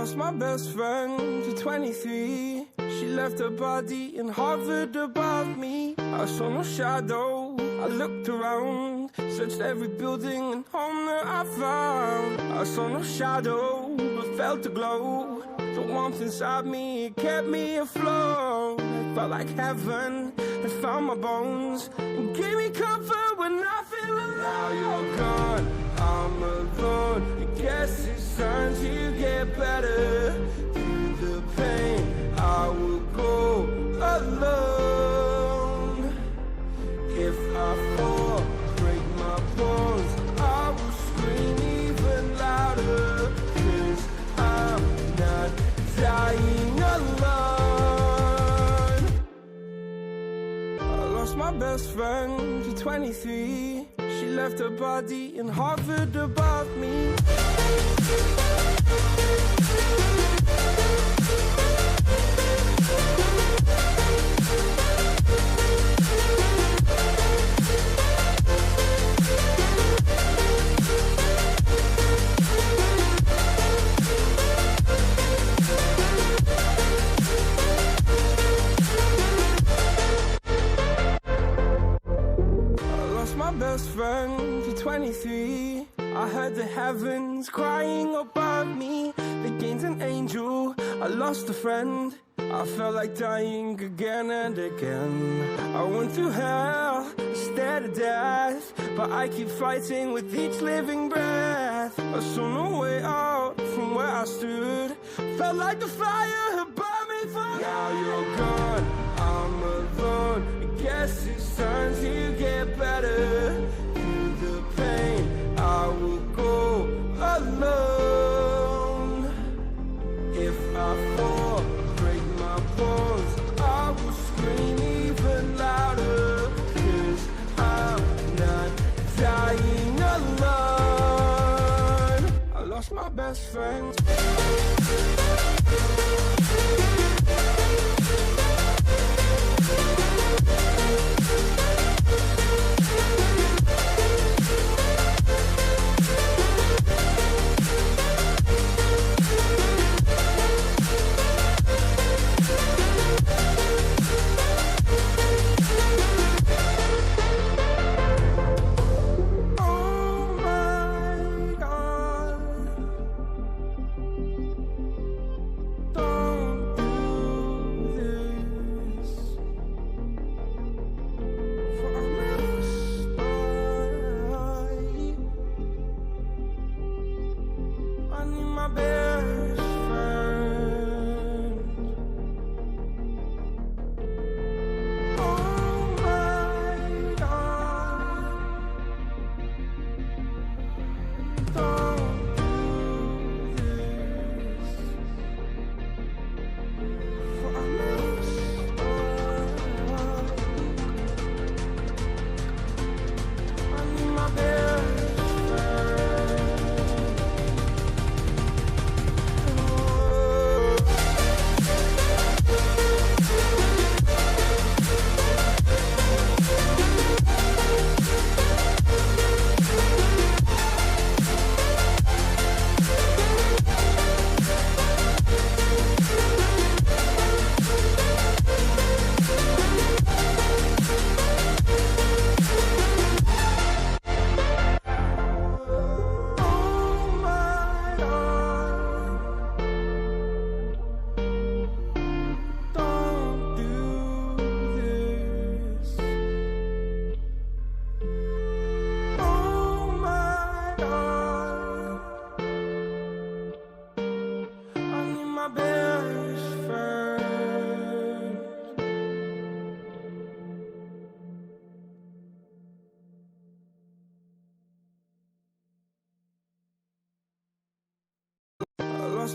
lost my best friend to 23. She left her body and hovered above me. I saw no shadow, I looked around, searched every building and home that I found. I saw no shadow, but felt a glow. The warmth inside me, it kept me afloat. It felt like heaven had found my bones and gave me comfort when I feel alone. Now you're gone, I'm alone. I guess it's time to get better. Through the pain, I will go alone. If I fall, break my bones, I will scream even louder. 'Cause I'm not dying alone. I lost my best friend to 23. She left her body and hovered above me. My best friend to 23. I heard the heavens crying above me. They gained an angel, I lost a friend. I felt like dying again and again. I went through hell, stared at death, but I keep fighting with each living breath. I saw no way out from where I stood. Felt like the fire had burned me for. Now you're gone, I'm alone. I guess it's time to get better. Through the pain, I will go alone. If I fall, break my bones, I will scream even louder. 'Cause I'm not dying alone. I lost my best friend.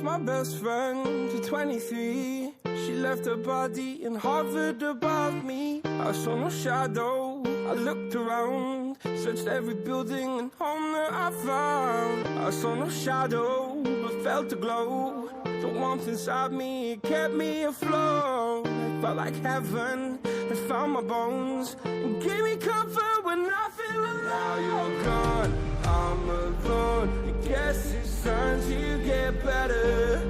My best friend to 23. She left her body and hovered above me. I saw no shadow, I looked around, searched every building and home that I found. I saw no shadow, but felt a glow. The warmth inside me, it kept me afloat. It felt like heaven had found my bones and gave me comfort when I feel alone. Now you're gone, I'm alone. I guess it's time to get better.